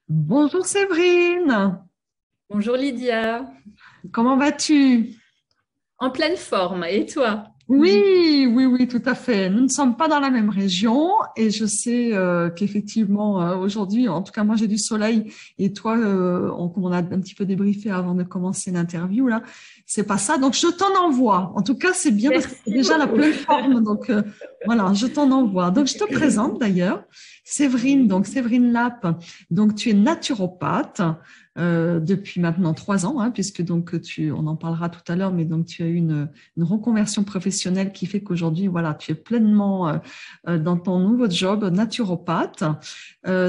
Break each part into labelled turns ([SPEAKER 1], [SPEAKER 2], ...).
[SPEAKER 1] Bonjour Séverine,
[SPEAKER 2] Bonjour Lydia,
[SPEAKER 1] comment vas-tu?
[SPEAKER 2] en pleine forme, et toi?
[SPEAKER 1] Oui, oui, oui, tout à fait. Nous ne sommes pas dans la même région et je sais qu'effectivement aujourd'hui, en tout cas moi j'ai du soleil et toi, on a un petit peu débriefé avant de commencer l'interview là. C'est pas ça, donc je t'en envoie. En tout cas, c'est bien parce que c'est
[SPEAKER 2] Merci
[SPEAKER 1] déjà la
[SPEAKER 2] beaucoup.
[SPEAKER 1] pleine forme, donc voilà, je t'en envoie. Donc je te présente d'ailleurs Séverine, donc
[SPEAKER 2] Oui,
[SPEAKER 1] Séverine Lapp. Donc tu es naturopathe. Depuis maintenant 3 ans, hein, puisque donc on en parlera tout à l'heure, mais donc tu as eu une reconversion professionnelle qui fait qu'aujourd'hui, voilà, tu es pleinement dans ton nouveau job naturopathe.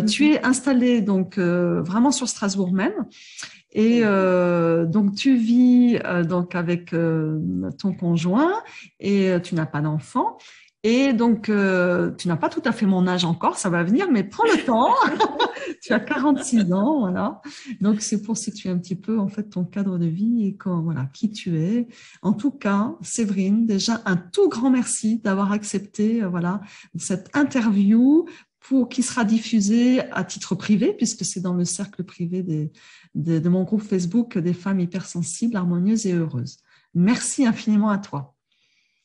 [SPEAKER 1] Tu es installé donc vraiment sur Strasbourg même. Et
[SPEAKER 2] oui,
[SPEAKER 1] donc tu vis donc avec ton conjoint et tu n'as pas d'enfant. Et donc, tu n'as pas tout à fait mon âge encore, ça va venir, mais prends le temps. Tu as 46 ans, voilà. Donc, c'est pour situer un petit peu, en fait, ton cadre de vie et voilà, qui tu es. En tout cas, Séverine, déjà, un tout grand merci d'avoir accepté, voilà, cette interview qui sera diffusée à titre privé, puisque c'est dans le cercle privé de mon groupe Facebook des femmes hypersensibles, harmonieuses et heureuses. Merci infiniment à toi.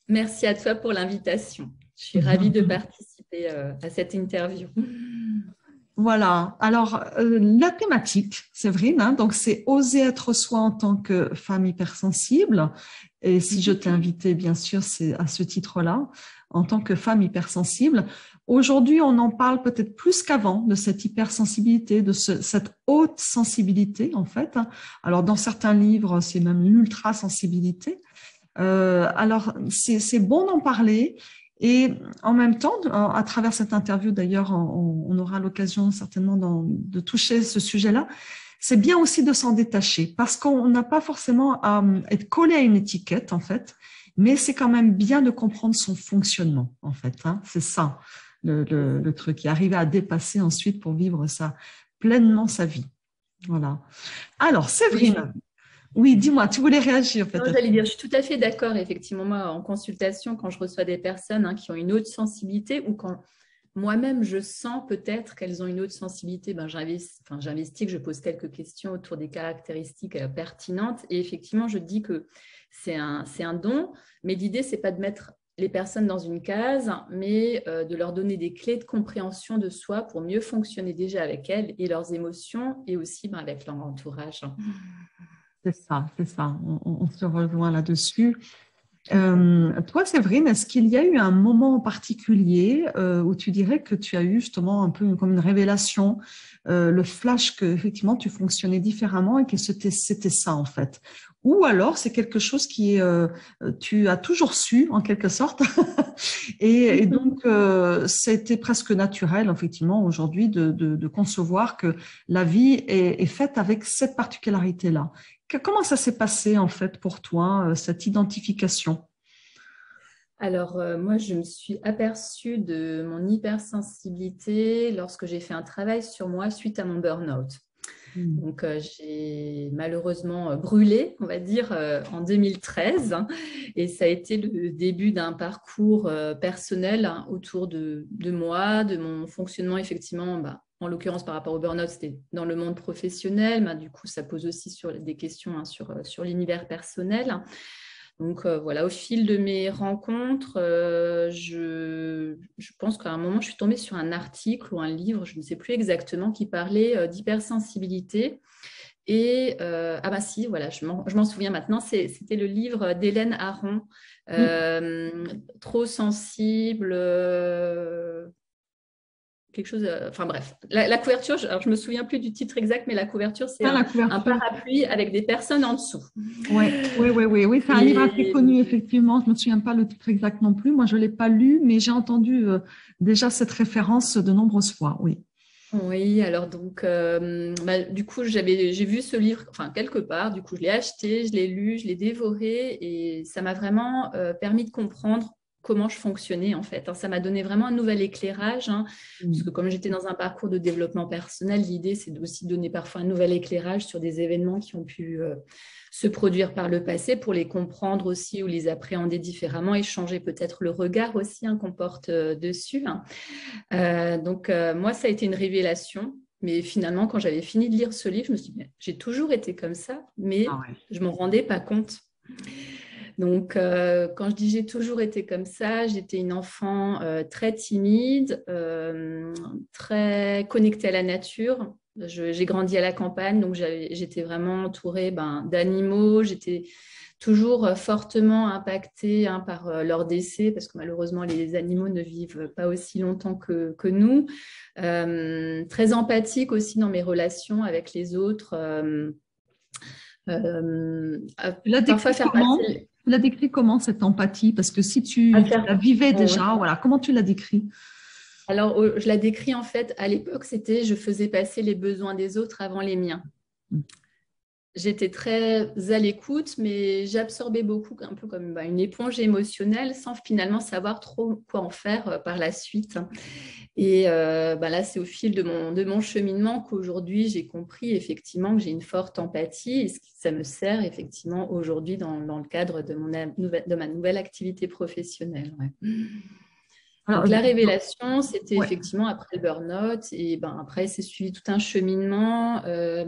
[SPEAKER 2] merci à toi pour l'invitation. Je suis ravie de participer à cette interview.
[SPEAKER 1] Voilà. Alors, la thématique, Séverine, hein, donc c'est oser être soi en tant que femme hypersensible. Et si je t'ai invité, bien sûr, c'est à ce titre-là, en tant que femme hypersensible. Aujourd'hui, on en parle peut-être plus qu'avant de cette hypersensibilité, cette haute sensibilité, en fait. Alors, dans certains livres, c'est même l'ultra-sensibilité. Alors, c'est bon d'en parler. Et en même temps, à travers cette interview, d'ailleurs, on aura l'occasion certainement de toucher ce sujet-là. C'est bien aussi de s'en détacher parce qu'on n'a pas forcément à être collé à une étiquette, en fait, mais c'est quand même bien de comprendre son fonctionnement, en fait. Hein. C'est ça, le truc, et arriver à dépasser ensuite pour vivre ça pleinement sa vie. Voilà. Alors,
[SPEAKER 2] Oui,
[SPEAKER 1] Séverine, oui, dis-moi, tu voulais réagir
[SPEAKER 2] non,
[SPEAKER 1] peut-être.
[SPEAKER 2] j'allais dire, je suis tout à fait d'accord. Effectivement, moi, en consultation, quand je reçois des personnes qui ont une haute sensibilité ou quand moi-même je sens peut-être qu'elles ont une haute sensibilité, ben, j'investis, je pose quelques questions autour des caractéristiques pertinentes. Et effectivement, je dis que c'est un don, mais l'idée, c'est pas de mettre les personnes dans une case, mais de leur donner des clés de compréhension de soi pour mieux fonctionner déjà avec elles et leurs émotions et aussi ben, avec leur entourage.
[SPEAKER 1] C'est ça, c'est ça. On se rejoint là-dessus. Toi, Séverine, est-ce qu'il y a eu un moment en particulier où tu dirais que tu as eu justement un peu comme une révélation, le flash que effectivement tu fonctionnais différemment et que c'était ça en fait? Ou alors c'est quelque chose qui tu as toujours su en quelque sorte et donc c'était presque naturel effectivement aujourd'hui de concevoir que la vie est faite avec cette particularité-là. Comment ça s'est passé en fait pour toi, cette identification?
[SPEAKER 2] Alors, moi, je me suis aperçue de mon hypersensibilité lorsque j'ai fait un travail sur moi suite à mon burn-out.
[SPEAKER 1] Hmm.
[SPEAKER 2] Donc, j'ai malheureusement brûlé, on va dire, en 2013. Et ça a été le début d'un parcours personnel autour de moi, de mon fonctionnement, effectivement. Bah, en l'occurrence, par rapport au burn-out, c'était dans le monde professionnel. Mais du coup, ça pose aussi des questions sur l'univers personnel. Donc voilà, au fil de mes rencontres, je pense qu'à un moment, je suis tombée sur un article ou un livre, je ne sais plus exactement, qui parlait d'hypersensibilité. Et ah bah si, voilà, je m'en souviens maintenant, c'était le livre d'Hélène Aron,
[SPEAKER 1] Hmm.
[SPEAKER 2] Trop sensible, quelque chose, enfin bref, la couverture, alors je me souviens plus du titre exact, mais la couverture, c'est
[SPEAKER 1] Ah, la
[SPEAKER 2] un
[SPEAKER 1] couverture.
[SPEAKER 2] parapluie avec des personnes en dessous.
[SPEAKER 1] Ouais, ouais, ouais, ouais, oui, c'est un livre assez
[SPEAKER 2] Et
[SPEAKER 1] connu, effectivement. Je me souviens pas le titre exact non plus. Moi, je l'ai pas lu, mais j'ai entendu déjà cette référence de nombreuses fois. Oui.
[SPEAKER 2] oui, alors donc, bah, du coup, j'ai vu ce livre, enfin quelque part, du coup, je l'ai acheté, je l'ai lu, je l'ai dévoré, et ça m'a vraiment permis de comprendre comment je fonctionnais en fait. Hein. Ça m'a donné vraiment un nouvel éclairage, hein, parce que
[SPEAKER 1] Hmm.
[SPEAKER 2] comme j'étais dans un parcours de développement personnel, l'idée c'est aussi de donner parfois un nouvel éclairage sur des événements qui ont pu se produire par le passé pour les comprendre aussi ou les appréhender différemment et changer peut-être le regard aussi hein, qu'on porte dessus. Hein. Donc, moi, ça a été une révélation. Mais finalement, quand j'avais fini de lire ce livre, je me suis dit, j'ai toujours été comme ça, mais
[SPEAKER 1] Ah ouais.
[SPEAKER 2] je ne m'en rendais pas compte. Donc, quand je dis j'ai toujours été comme ça, j'étais une enfant très timide, très connectée à la nature. J'ai grandi à la campagne, donc j'étais vraiment entourée d'animaux. J'étais toujours fortement impactée par leur décès, parce que malheureusement, les animaux ne vivent pas aussi longtemps que nous. Très empathique aussi dans mes relations avec les autres.
[SPEAKER 1] Tu l'as
[SPEAKER 2] Parfois
[SPEAKER 1] décrit
[SPEAKER 2] faire
[SPEAKER 1] comment?
[SPEAKER 2] passer...
[SPEAKER 1] Tu l'as décrit comment cette empathie? Parce que si
[SPEAKER 2] À
[SPEAKER 1] tu la
[SPEAKER 2] faire...
[SPEAKER 1] vivais
[SPEAKER 2] Ouais.
[SPEAKER 1] déjà, voilà, comment tu l'as décrit?
[SPEAKER 2] Alors, je la décris en fait, à l'époque, c'était je faisais passer les besoins des autres avant les miens. J'étais très à l'écoute, mais j'absorbais beaucoup, un peu comme une éponge émotionnelle, sans finalement savoir trop quoi en faire par la suite. Et là, c'est au fil de mon cheminement qu'aujourd'hui, j'ai compris effectivement que j'ai une forte empathie et ça me sert effectivement aujourd'hui dans le cadre de ma nouvelle activité professionnelle. Ouais.
[SPEAKER 1] Alors,
[SPEAKER 2] Donc, la révélation, c'était
[SPEAKER 1] ouais.
[SPEAKER 2] effectivement après le burn-out. Et après, c'est suivi tout un cheminement.
[SPEAKER 1] Ça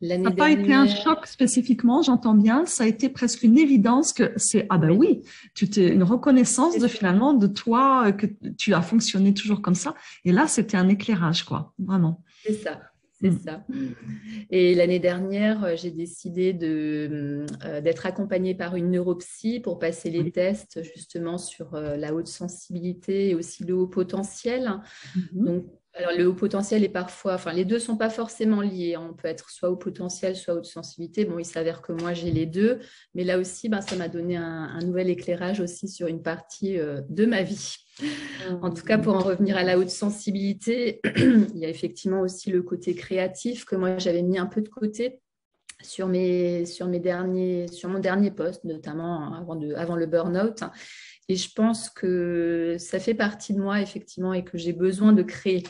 [SPEAKER 2] L'année
[SPEAKER 1] n'a pas été un
[SPEAKER 2] dernière,
[SPEAKER 1] choc spécifiquement, j'entends bien. Ça a été presque une évidence que c'est, ah ben
[SPEAKER 2] oui,
[SPEAKER 1] oui, tu t'es une reconnaissance
[SPEAKER 2] c'est
[SPEAKER 1] de
[SPEAKER 2] ça.
[SPEAKER 1] finalement de toi, que tu as fonctionné toujours comme ça. Et là, c'était un éclairage, quoi, vraiment.
[SPEAKER 2] C'est ça. C'est
[SPEAKER 1] Mm.
[SPEAKER 2] ça. Et l'année dernière, j'ai décidé d'être accompagnée par une neuropsy pour passer les
[SPEAKER 1] Oui.
[SPEAKER 2] tests justement sur la haute sensibilité et aussi le haut potentiel.
[SPEAKER 1] Mhm.
[SPEAKER 2] Donc, alors le haut potentiel est parfois, enfin les deux sont pas forcément liés. On peut être soit haut potentiel, soit haute sensibilité. Bon, il s'avère que moi j'ai les deux, mais là aussi, ça m'a donné un nouvel éclairage aussi sur une partie de ma vie. En tout cas, pour en revenir à la haute sensibilité, il y a effectivement aussi le côté créatif que moi j'avais mis un peu de côté sur mon dernier poste, notamment avant le burn-out. Et je pense que ça fait partie de moi, effectivement, et que j'ai besoin de créer.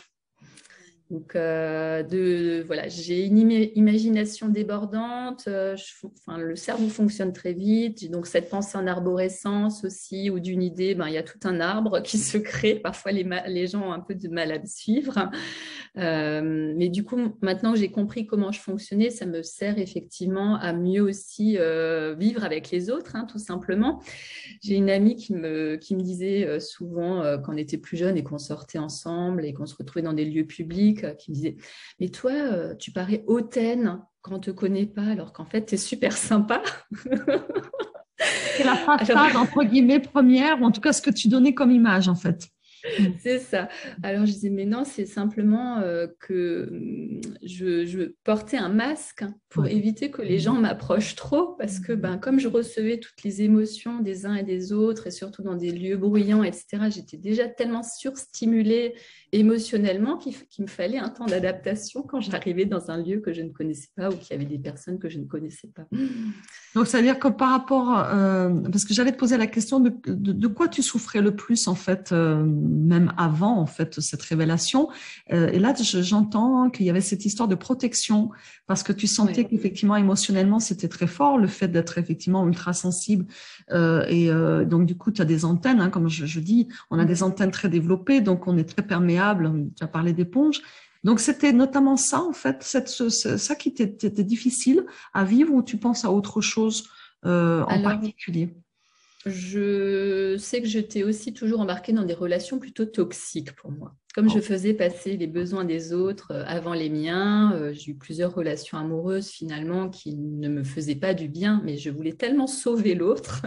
[SPEAKER 2] Donc, voilà, j'ai une imagination débordante. Le cerveau fonctionne très vite. J'ai donc cette pensée en arborescence aussi, ou d'une idée, il y a tout un arbre qui se crée. Parfois, les gens ont un peu de mal à me suivre. Mais du coup, maintenant que j'ai compris comment je fonctionnais, ça me sert effectivement à mieux aussi vivre avec les autres, tout simplement. J'ai une amie qui me disait souvent, quand on était plus jeune et qu'on sortait ensemble et qu'on se retrouvait dans des lieux publics, qui me disait, mais toi, tu parais hautaine quand on ne te connaît pas, alors qu'en fait, tu es super sympa.
[SPEAKER 1] C'est la
[SPEAKER 2] Alors,
[SPEAKER 1] façade, entre guillemets, première, ou en tout cas ce que tu donnais comme image, en fait. Mm.
[SPEAKER 2] c'est ça. Alors je disais, mais non, c'est simplement que je portais un masque pour
[SPEAKER 1] Ouais.
[SPEAKER 2] éviter que les gens m'approchent trop, parce que comme je recevais toutes les émotions des uns et des autres, et surtout dans des lieux bruyants, etc., j'étais déjà tellement surstimulée émotionnellement qu'il me fallait un temps d'adaptation quand j'arrivais dans un lieu que je ne connaissais pas ou qu'il y avait des personnes que je ne connaissais pas.
[SPEAKER 1] Donc, c'est-à-dire que par rapport, parce que j'allais te poser la question de quoi tu souffrais le plus, en fait, même avant, en fait, cette révélation. Et là, j'entends qu'il y avait cette histoire de protection, parce que tu sentais
[SPEAKER 2] Ouais.
[SPEAKER 1] qu'effectivement, émotionnellement, c'était très fort, le fait d'être effectivement ultra sensible. Donc, du coup, tu as des antennes, comme je dis, on a des antennes très développées, donc on est très perméable. Tu as parlé d'éponge. Donc, c'était notamment ça, en fait, ça qui était difficile à vivre, ou tu penses à autre chose en
[SPEAKER 2] Alors,
[SPEAKER 1] particulier?
[SPEAKER 2] je sais que j'étais aussi toujours embarquée dans des relations plutôt toxiques pour moi. Comme je
[SPEAKER 1] Oh.
[SPEAKER 2] faisais passer les besoins des autres avant les miens, j'ai eu plusieurs relations amoureuses finalement qui ne me faisaient pas du bien, mais je voulais tellement sauver l'autre,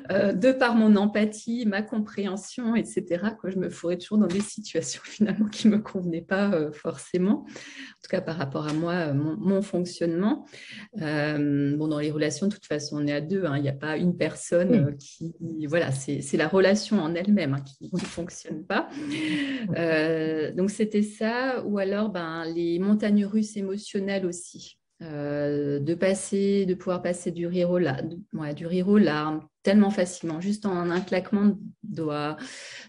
[SPEAKER 2] de par mon empathie, ma compréhension, etc., que je me fourrais toujours dans des situations finalement qui ne me convenaient pas forcément, en tout cas par rapport à moi, mon fonctionnement. Dans les relations, de toute façon, on est à deux. Il n'y a pas une personne
[SPEAKER 1] Oui.
[SPEAKER 2] qui... Voilà, c'est la relation en elle-même qui ne fonctionne pas. Donc, c'était ça. Ou alors, les montagnes russes émotionnelles aussi. De pouvoir passer du rire du rire aux larmes tellement facilement, juste en un claquement de doigts,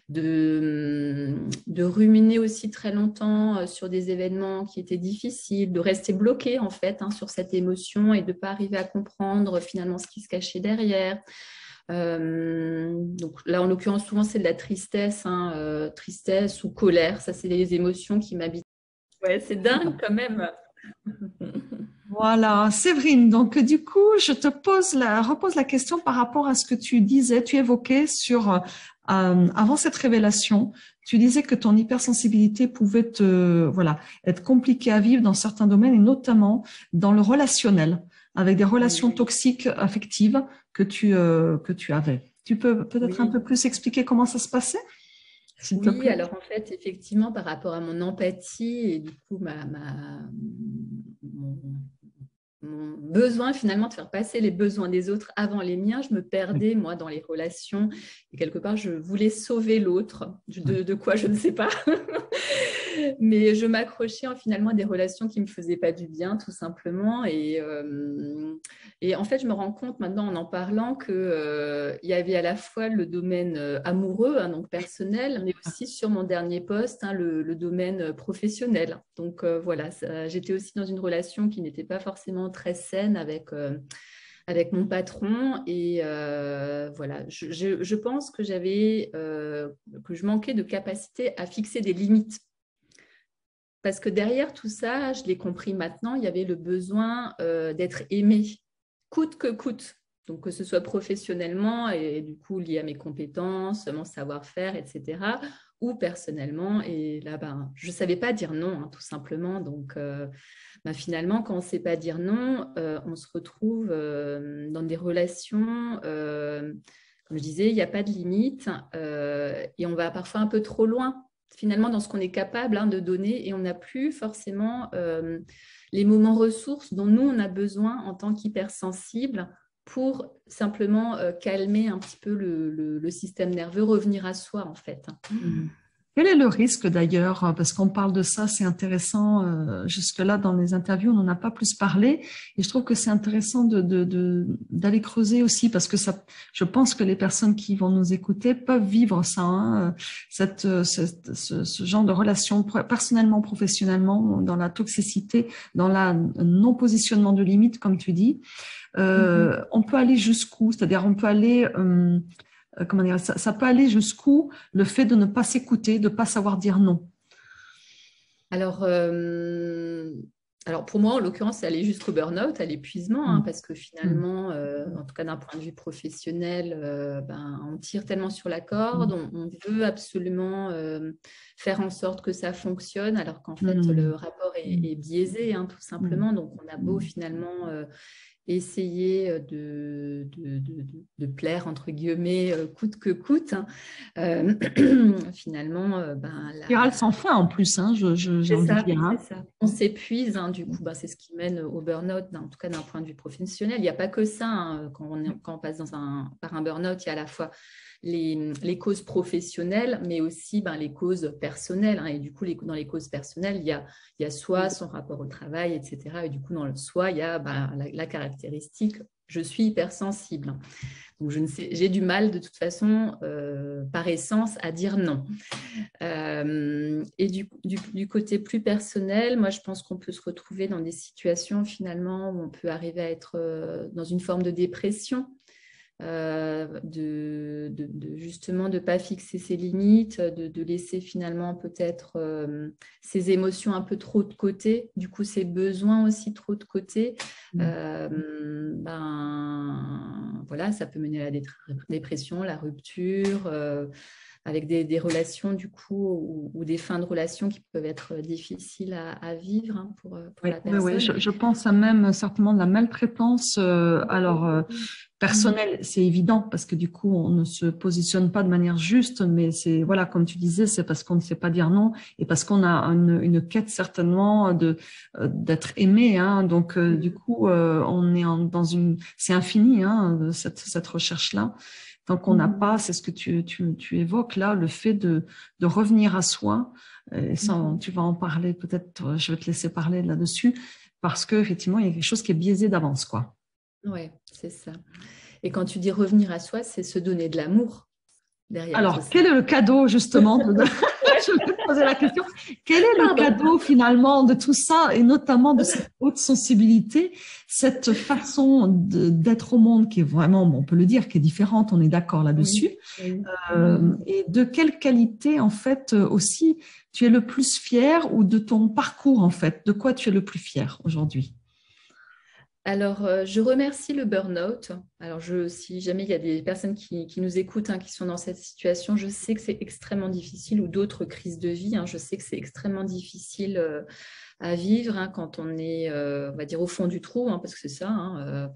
[SPEAKER 2] de ruminer aussi très longtemps sur des événements qui étaient difficiles, de rester bloqué en fait sur cette émotion et de ne pas arriver à comprendre finalement ce qui se cachait derrière. Donc là, en l'occurrence, souvent c'est de la tristesse, tristesse ou colère. Ça, c'est des émotions qui m'habitent. Ouais, c'est dingue quand même.
[SPEAKER 1] Voilà, Séverine. Donc, du coup, je te repose la question par rapport à ce que tu disais, tu évoquais sur, avant cette révélation, tu disais que ton hypersensibilité pouvait voilà, être compliquée à vivre dans certains domaines et notamment dans le relationnel, avec des relations
[SPEAKER 2] Oui,
[SPEAKER 1] toxiques affectives que tu avais. Tu peux peut-être un
[SPEAKER 2] oui.
[SPEAKER 1] peu plus expliquer comment ça se passait, s'il te
[SPEAKER 2] Oui,
[SPEAKER 1] plaît?
[SPEAKER 2] alors en fait, effectivement, par rapport à mon empathie et du coup, mon, mon besoin finalement de faire passer les besoins des autres avant les miens, je me perdais, moi, dans les relations. Et quelque part, je voulais sauver l'autre, de quoi je ne sais pas. Mais je m'accrochais finalement à des relations qui ne me faisaient pas du bien, tout simplement. Et en fait, je me rends compte maintenant en parlant qu'il y avait à la fois le domaine amoureux, hein, donc personnel, mais aussi sur mon dernier poste, hein, le domaine professionnel. Donc voilà, j'étais aussi dans une relation qui n'était pas forcément très saine avec mon patron. Et voilà, je pense que que je manquais de capacité à fixer des limites. Parce que derrière tout ça, je l'ai compris maintenant, il y avait le besoin d'être aimé, coûte que coûte. Donc, que ce soit professionnellement et du coup lié à mes compétences, mon savoir-faire, etc. Ou personnellement. Et là, je ne savais pas dire non, hein, tout simplement. Donc, finalement, quand on ne sait pas dire non, on se retrouve dans des relations, comme je disais, il n'y a pas de limite et on va parfois un peu trop loin finalement dans ce qu'on est capable, hein, de donner et on n'a plus forcément les moments ressources dont nous, on a besoin en tant qu'hypersensible pour simplement calmer un petit peu le système nerveux, revenir à soi en fait.
[SPEAKER 1] Mhm. Quel est le risque d'ailleurs? Parce qu'on parle de ça, c'est intéressant. Jusque-là, dans les interviews, on n'en a pas plus parlé. Et je trouve que c'est intéressant d'aller creuser aussi, parce que ça, je pense que les personnes qui vont nous écouter peuvent vivre ça, hein, ce genre de relation, personnellement, professionnellement, dans la toxicité, dans la non-positionnement de limites, comme tu dis. On peut aller jusqu'où? C'est-à-dire, on peut aller comment dire, ça peut aller jusqu'où le fait de ne pas s'écouter, de ne pas savoir dire non.
[SPEAKER 2] Alors, alors pour moi, en l'occurrence, c'est aller jusqu'au burn-out, à l'épuisement, hein,
[SPEAKER 1] Mm.
[SPEAKER 2] parce que
[SPEAKER 1] Mm.
[SPEAKER 2] finalement, en tout cas d'un point de vue professionnel, on tire tellement sur la corde,
[SPEAKER 1] Mm.
[SPEAKER 2] on veut absolument faire en sorte que ça fonctionne, alors qu'en fait, le
[SPEAKER 1] Mm.
[SPEAKER 2] rapport
[SPEAKER 1] Mm.
[SPEAKER 2] est biaisé, hein, tout
[SPEAKER 1] Mm.
[SPEAKER 2] simplement. Donc, on a beau finalement essayer de plaire, entre guillemets, coûte que coûte, hein. Finalement,
[SPEAKER 1] Spirale sans fin en plus, hein, j'ai
[SPEAKER 2] c'est
[SPEAKER 1] envie de
[SPEAKER 2] ça,
[SPEAKER 1] dire.
[SPEAKER 2] c'est
[SPEAKER 1] Hein.
[SPEAKER 2] ça. On s'épuise, hein, du coup, c'est ce qui mène au burn-out, en tout cas d'un point de vue professionnel. Il n'y a pas que ça, hein. Quand on passe par un burn-out, il y a à la fois les causes professionnelles, mais aussi les causes personnelles, hein. Et du coup, dans les causes personnelles, il y a soit son rapport au travail, etc. Et du coup, dans le soi, il y a la caractéristique, je suis hypersensible. Donc, j'ai du mal de toute façon, par essence, à dire non. Et du côté plus personnel, moi, je pense qu'on peut se retrouver dans des situations finalement où on peut arriver à être dans une forme de dépression, justement de ne pas fixer ses limites, de laisser finalement peut-être ses émotions un peu trop de côté, du coup ses besoins aussi trop de côté. Voilà, ça peut mener à la dépression, la rupture, avec des relations du coup ou des fins de relations qui peuvent être difficiles à vivre, hein, pour
[SPEAKER 1] Oui,
[SPEAKER 2] la
[SPEAKER 1] oui, oui,
[SPEAKER 2] personne.
[SPEAKER 1] je pense à même certainement de la maltraitance. Personnelle, c'est évident parce que du coup, on ne se positionne pas de manière juste, mais c'est, voilà, comme tu disais, c'est parce qu'on ne sait pas dire non et parce qu'on a une quête certainement d'être aimé. Hein. Donc, du coup, on est c'est infini, hein, cette recherche-là. Tant qu'on n'a pas, c'est ce que tu évoques là, le fait de revenir à soi. Et ça, tu vas en parler peut-être, je vais te laisser parler là-dessus, parce qu'effectivement, il y a quelque chose qui est biaisé d'avance, quoi.
[SPEAKER 2] Ouais, c'est ça. Et quand tu dis revenir à soi, c'est se donner de l'amour derrière tout
[SPEAKER 1] Alors,
[SPEAKER 2] ça.
[SPEAKER 1] quel est le cadeau, justement, je vais te poser la question. Quel est le cadeau finalement de tout ça et notamment de cette haute sensibilité, cette façon d'être au monde qui est vraiment, bon, on peut le dire, qui est différente, on est d'accord là-dessus.
[SPEAKER 2] Oui.
[SPEAKER 1] Et de quelle qualité en fait aussi tu es le plus fier ou de ton parcours en fait, de quoi tu es le plus fier aujourd'hui?
[SPEAKER 2] Alors, je remercie le burn-out. Alors, si jamais il y a des personnes qui nous écoutent, hein, qui sont dans cette situation, je sais que c'est extrêmement difficile, ou d'autres crises de vie, hein, je sais que c'est extrêmement difficile à vivre, hein, quand on est, on va dire, au fond du trou, hein, parce que c'est ça, hein,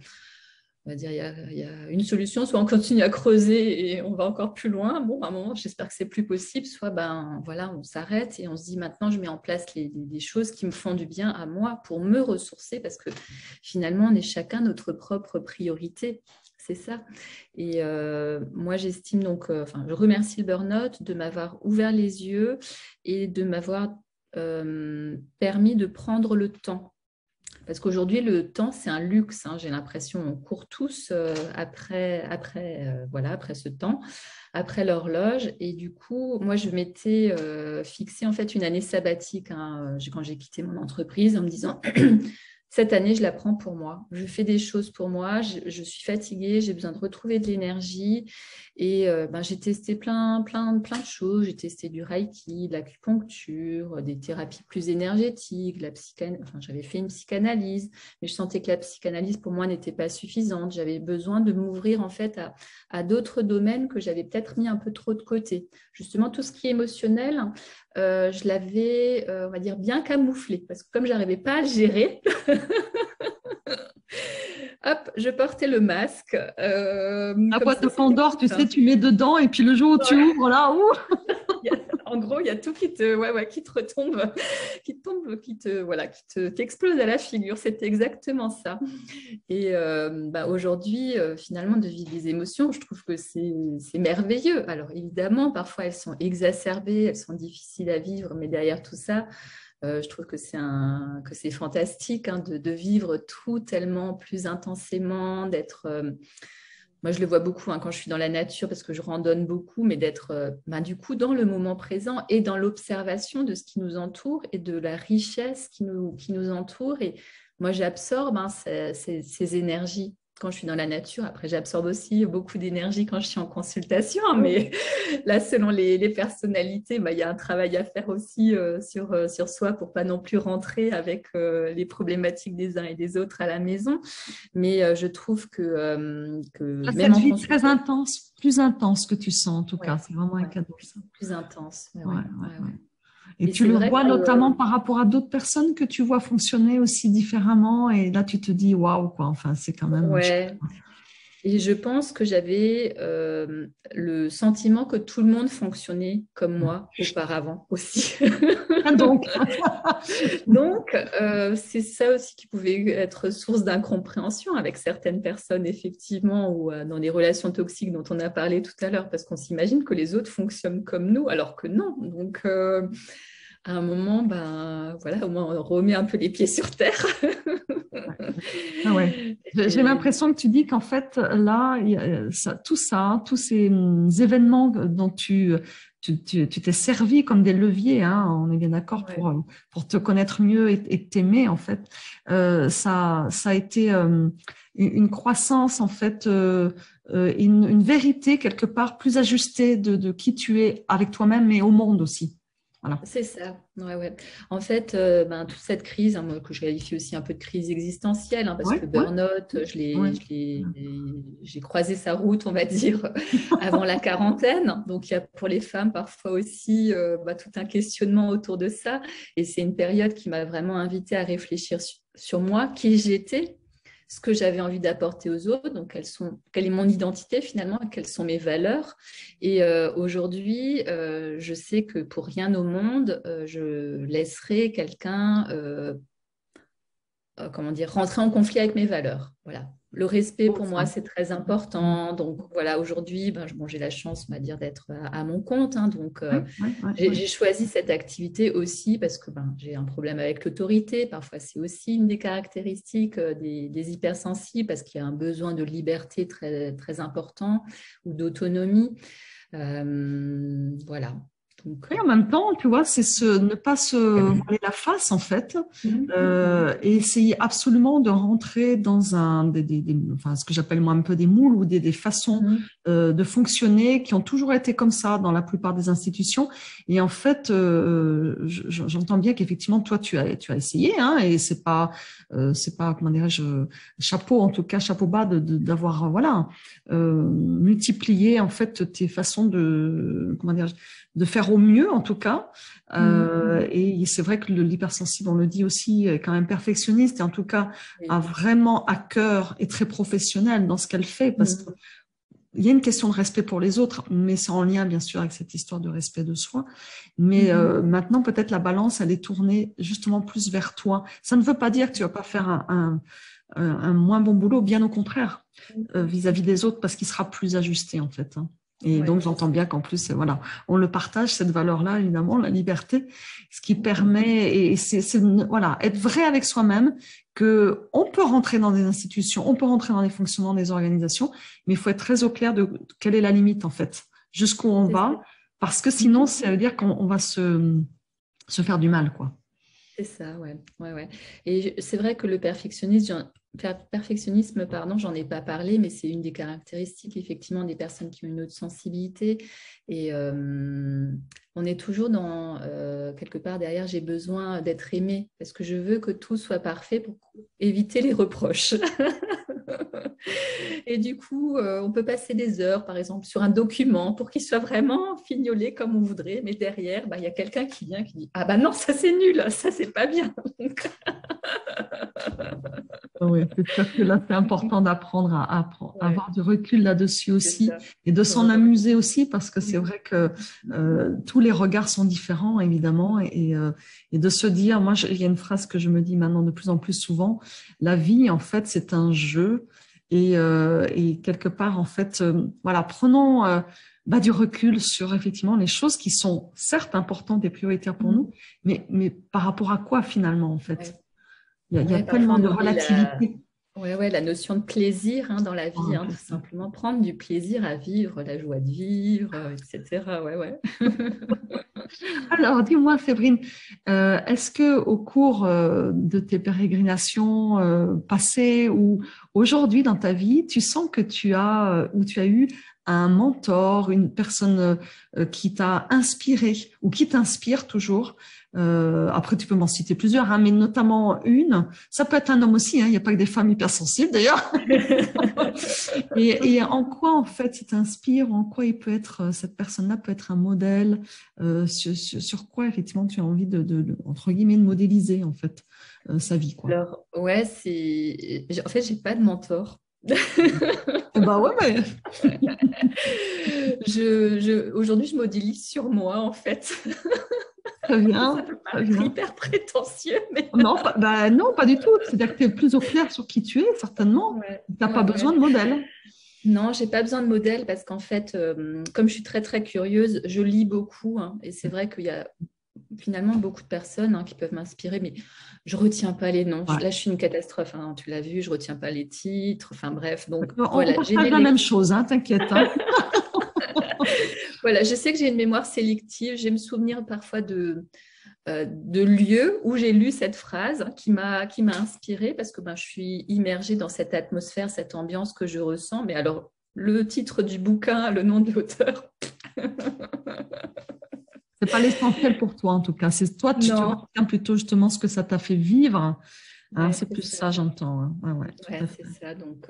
[SPEAKER 2] on va dire, il y a une solution, soit on continue à creuser et on va encore plus loin. Bon, à un moment, j'espère que c'est plus possible, soit ben, voilà, on s'arrête et on se dit maintenant, je mets en place des choses qui me font du bien à moi pour me ressourcer, parce que finalement, on est chacun notre propre priorité. C'est ça. Et moi, j'estime donc, enfin, je remercie le burn-out de m'avoir ouvert les yeux et de m'avoir permis de prendre le temps. Parce qu'aujourd'hui, le temps, c'est un luxe, hein. J'ai l'impression qu'on court tous voilà, après ce temps, après l'horloge. Et du coup, moi, je m'étais fixé en fait une année sabbatique, hein, quand j'ai quitté mon entreprise, en me disant cette année, je la prends pour moi. Je fais des choses pour moi. Je suis fatiguée, j'ai besoin de retrouver de l'énergie. Et ben, j'ai testé plein de choses. J'ai testé du Reiki, de l'acupuncture, des thérapies plus énergétiques, enfin, j'avais fait une psychanalyse, mais je sentais que la psychanalyse pour moi n'était pas suffisante. J'avais besoin de m'ouvrir en fait à d'autres domaines que j'avais peut-être mis un peu trop de côté. Justement, tout ce qui est émotionnel, je l'avais, on va dire, bien camouflé, parce que comme je n'arrivais pas à le gérer, hop, je portais le masque.
[SPEAKER 1] La
[SPEAKER 2] Comme
[SPEAKER 1] boîte
[SPEAKER 2] ça,
[SPEAKER 1] de
[SPEAKER 2] c'était
[SPEAKER 1] Pandore, tu
[SPEAKER 2] tout,
[SPEAKER 1] sais,
[SPEAKER 2] hein.
[SPEAKER 1] tu mets dedans et puis le jour où tu ouvres, là, ouh,
[SPEAKER 2] En gros, il y a tout qui te retombe, voilà, t'explose à la figure. C'était exactement ça. Et bah, aujourd'hui, finalement, de vivre des émotions, je trouve que c'est merveilleux. Alors évidemment, parfois elles sont exacerbées, elles sont difficiles à vivre, mais derrière tout ça, je trouve que c'est fantastique, hein, de vivre tout tellement plus intensément, d'être moi, je le vois beaucoup, hein, quand je suis dans la nature, parce que je randonne beaucoup, mais d'être ben, du coup dans le moment présent et dans l'observation de ce qui nous entoure et de la richesse qui nous entoure. Et moi, j'absorbe, hein, ces énergies quand je suis dans la nature. Après, j'absorbe aussi beaucoup d'énergie quand je suis en consultation, hein, mais là, selon les personnalités, ben, il y a un travail à faire aussi sur soi pour pas non plus rentrer avec les problématiques des uns et des autres à la maison. Mais je trouve que même
[SPEAKER 1] cette
[SPEAKER 2] en
[SPEAKER 1] vie très
[SPEAKER 2] consultation,
[SPEAKER 1] intense, plus intense que tu sens en tout cas,
[SPEAKER 2] ouais,
[SPEAKER 1] c'est vraiment un
[SPEAKER 2] ouais,
[SPEAKER 1] cadeau ça.
[SPEAKER 2] plus intense. Ouais,
[SPEAKER 1] Ouais,
[SPEAKER 2] ouais,
[SPEAKER 1] ouais,
[SPEAKER 2] ouais,
[SPEAKER 1] ouais.
[SPEAKER 2] ouais.
[SPEAKER 1] Et
[SPEAKER 2] Et
[SPEAKER 1] tu
[SPEAKER 2] c'est
[SPEAKER 1] le
[SPEAKER 2] vrai
[SPEAKER 1] vois
[SPEAKER 2] que
[SPEAKER 1] notamment par rapport à d'autres personnes que tu vois fonctionner aussi différemment et là tu te dis waouh quoi, enfin c'est quand même chouette.
[SPEAKER 2] ouais. Et je pense que j'avais le sentiment que tout le monde fonctionnait comme moi auparavant aussi.
[SPEAKER 1] Donc,
[SPEAKER 2] Donc, c'est ça aussi qui pouvait être source d'incompréhension avec certaines personnes, effectivement, ou dans des relations toxiques dont on a parlé tout à l'heure, parce qu'on s'imagine que les autres fonctionnent comme nous, alors que non. Donc, à un moment, ben, voilà, au moins, on remet un peu les pieds sur terre.
[SPEAKER 1] ah ouais. J'ai
[SPEAKER 2] Et,
[SPEAKER 1] l'impression que tu dis qu'en fait, là, tout ça, tous ces événements dont tu t'es servi comme des leviers, hein, on est bien d'accord,
[SPEAKER 2] ouais.
[SPEAKER 1] pour te connaître mieux et t'aimer, en fait, ça a été une croissance, en fait, une vérité quelque part plus ajustée de qui tu es avec toi-même et au monde aussi. Voilà.
[SPEAKER 2] C'est ça, ouais, ouais. En fait, ben, toute cette crise, hein, moi, que je qualifie aussi un peu de crise existentielle, hein, parce
[SPEAKER 1] Ouais,
[SPEAKER 2] que le
[SPEAKER 1] ouais,
[SPEAKER 2] burn-out,
[SPEAKER 1] ouais.
[SPEAKER 2] j'ai croisé sa route, on va dire, avant la quarantaine. Donc, il y a pour les femmes parfois aussi bah, tout un questionnement autour de ça. Et c'est une période qui m'a vraiment invitée à réfléchir sur moi, qui j'étais, ce que j'avais envie d'apporter aux autres, donc quelle est mon identité finalement, quelles sont mes valeurs. Et aujourd'hui, je sais que pour rien au monde, je laisserai quelqu'un, comment dire, rentrer en conflit avec mes valeurs. Voilà. Le respect,
[SPEAKER 1] Beau,
[SPEAKER 2] pour moi,
[SPEAKER 1] ça.
[SPEAKER 2] c'est très important. Donc, voilà, aujourd'hui, ben, bon, j'ai la chance, on va dire, d'être à mon compte, hein. Donc,
[SPEAKER 1] Ouais, ouais, ouais, ouais.
[SPEAKER 2] j'ai choisi cette activité aussi parce que ben, j'ai un problème avec l'autorité. Parfois, c'est aussi une des caractéristiques des hypersensibles parce qu'il y a un besoin de liberté très, très important ou d'autonomie. Voilà. Donc,
[SPEAKER 1] Oui, en même temps, tu vois, c'est ne pas se voiler la face, en fait, et essayer absolument de rentrer dans enfin, ce que j'appelle moi un peu des moules ou des façons de fonctionner qui ont toujours été comme ça dans la plupart des institutions. Et en fait, j'entends bien qu'effectivement, toi, tu as essayé, hein, et c'est pas, comment dirais-je, chapeau, en tout cas, chapeau bas d'avoir, voilà, multiplié, en fait, tes façons comment dire, de faire au mieux en tout cas. Et c'est vrai que l'hypersensible, on le dit aussi, est quand même perfectionniste et en tout cas a vraiment à cœur et très professionnel dans ce qu'elle fait parce qu'il y a une question de respect pour les autres, mais c'est en lien bien sûr avec cette histoire de respect de soi. Mais maintenant, peut-être la balance, elle est tournée justement plus vers toi. Ça ne veut pas dire que tu vas pas faire un moins bon boulot, bien au contraire, vis-à-vis des autres, parce qu'il sera plus ajusté en fait. Hein. Et donc, j'entends bien qu'en plus, voilà, on le partage, cette valeur-là, évidemment, la liberté, ce qui permet, et voilà, être vrai avec soi-même, que on peut rentrer dans des institutions, on peut rentrer dans les fonctionnements des organisations, mais il faut être très au clair de quelle est la limite, en fait, jusqu'où on va, parce que sinon, ça veut dire qu'on va se faire du mal, quoi.
[SPEAKER 2] C'est ça, ouais. Et c'est vrai que le perfectionnisme, pardon, j'en ai pas parlé, mais c'est une des caractéristiques effectivement des personnes qui ont une haute sensibilité. Et on est toujours dans quelque part derrière, j'ai besoin d'être aimé parce que je veux que tout soit parfait pour éviter les reproches. Et du coup, on peut passer des heures, par exemple, sur un document pour qu'il soit vraiment fignolé comme on voudrait, mais derrière, il y a quelqu'un qui vient qui dit « Ah bah non, ça c'est nul, ça c'est pas bien !»
[SPEAKER 1] Oui, c'est sûr que là, c'est important d'apprendre à avoir du recul là-dessus aussi et de s'en amuser aussi parce que c'est vrai que tous les regards sont différents, évidemment, et de se dire, moi, il y a une phrase que je me dis maintenant de plus en plus souvent, la vie, en fait, c'est un jeu et quelque part, en fait, voilà, prenons du recul sur effectivement les choses qui sont certes importantes et prioritaires pour nous, mais par rapport à quoi finalement, en fait? Il y a
[SPEAKER 2] Parfois,
[SPEAKER 1] tellement
[SPEAKER 2] on
[SPEAKER 1] de
[SPEAKER 2] oublie
[SPEAKER 1] relativité.
[SPEAKER 2] la notion de plaisir dans la vie, tout simplement prendre du plaisir à vivre, la joie de vivre, etc.
[SPEAKER 1] Alors, dis-moi, Séverine, est-ce que au cours de tes pérégrinations passées ou aujourd'hui dans ta vie, tu sens que tu as ou tu as eu un mentor, une personne qui t'a inspiré ou qui t'inspire toujours? Après, tu peux m'en citer plusieurs, hein, mais notamment une. Ça peut être un homme aussi, hein, il n'y a pas que des femmes hypersensibles d'ailleurs. Et en quoi, en fait, il t'inspire, en quoi il peut être, cette personne-là peut être un modèle, sur quoi, effectivement, tu as envie entre guillemets, de modéliser, en fait, sa vie, quoi.
[SPEAKER 2] Alors, en fait, j'ai pas de mentor.
[SPEAKER 1] Bah ouais, mais
[SPEAKER 2] Aujourd'hui, je modélise sur moi, en fait.
[SPEAKER 1] très
[SPEAKER 2] Ça
[SPEAKER 1] bien,
[SPEAKER 2] peut
[SPEAKER 1] très
[SPEAKER 2] paraître
[SPEAKER 1] bien.
[SPEAKER 2] hyper prétentieux, mais
[SPEAKER 1] Non, non, pas du tout. C'est-à-dire que tu es plus au clair sur qui tu es, certainement. Tu n'as pas besoin
[SPEAKER 2] ouais.
[SPEAKER 1] de modèle.
[SPEAKER 2] Non, j'ai pas besoin de modèle parce qu'en fait, comme je suis très très curieuse, je lis beaucoup, hein, et c'est vrai qu'il y a finalement beaucoup de personnes qui peuvent m'inspirer, mais je retiens pas les noms.
[SPEAKER 1] Ouais.
[SPEAKER 2] Là, je suis une catastrophe, hein, tu l'as vu, je retiens pas les titres. Enfin bref, donc
[SPEAKER 1] On
[SPEAKER 2] voilà, j'ai
[SPEAKER 1] partage
[SPEAKER 2] des
[SPEAKER 1] la même
[SPEAKER 2] lectures.
[SPEAKER 1] chose, hein, t'inquiète. Hein.
[SPEAKER 2] Voilà, je sais que j'ai une mémoire sélective. Je vais me souvenir parfois de lieux où j'ai lu cette phrase qui m'a inspirée parce que je suis immergée dans cette atmosphère, cette ambiance que je ressens. Mais alors, le titre du bouquin, le nom de l'auteur.
[SPEAKER 1] C'est pas l'essentiel pour toi, en tout cas. C'est toi, tu
[SPEAKER 2] Non,
[SPEAKER 1] retiens plutôt justement ce que ça t'a fait vivre. Hein,
[SPEAKER 2] ouais,
[SPEAKER 1] c'est
[SPEAKER 2] c'est
[SPEAKER 1] plus
[SPEAKER 2] ça.
[SPEAKER 1] ça, j'entends. Hein. Ouais, tout à
[SPEAKER 2] C'est
[SPEAKER 1] fait.
[SPEAKER 2] ça. Donc,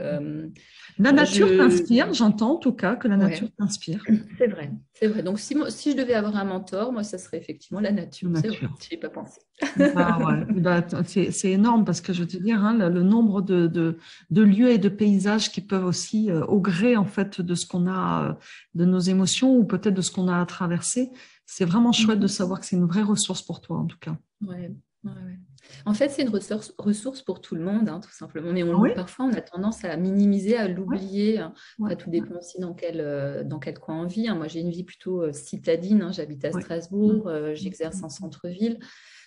[SPEAKER 1] La nature
[SPEAKER 2] je...
[SPEAKER 1] t'inspire, j'entends en tout cas que la nature
[SPEAKER 2] ouais,
[SPEAKER 1] t'inspire.
[SPEAKER 2] c'est vrai. C'est vrai. Donc, si je devais avoir un mentor, moi, ça serait effectivement la nature.
[SPEAKER 1] La
[SPEAKER 2] C'est vrai.
[SPEAKER 1] nature.
[SPEAKER 2] Je n'y ai pas pensé.
[SPEAKER 1] Bah ouais, c'est énorme parce que je veux te dire, hein, le nombre de lieux et de paysages qui peuvent aussi, au gré en fait de ce qu'on a, de nos émotions ou peut-être de ce qu'on a à traverser, c'est vraiment chouette de savoir que c'est une vraie ressource pour toi en tout cas.
[SPEAKER 2] Ouais, ouais. En fait, c'est une ressource pour tout le monde, tout simplement. Mais
[SPEAKER 1] Ah oui?
[SPEAKER 2] parfois, on a tendance à la minimiser, à
[SPEAKER 1] Ouais,
[SPEAKER 2] l'oublier.
[SPEAKER 1] ouais,
[SPEAKER 2] Après, tout dépend aussi dans quel coin on vit. Moi, j'ai une vie plutôt citadine. J'habite à
[SPEAKER 1] ouais.
[SPEAKER 2] Strasbourg, j'exerce en centre-ville.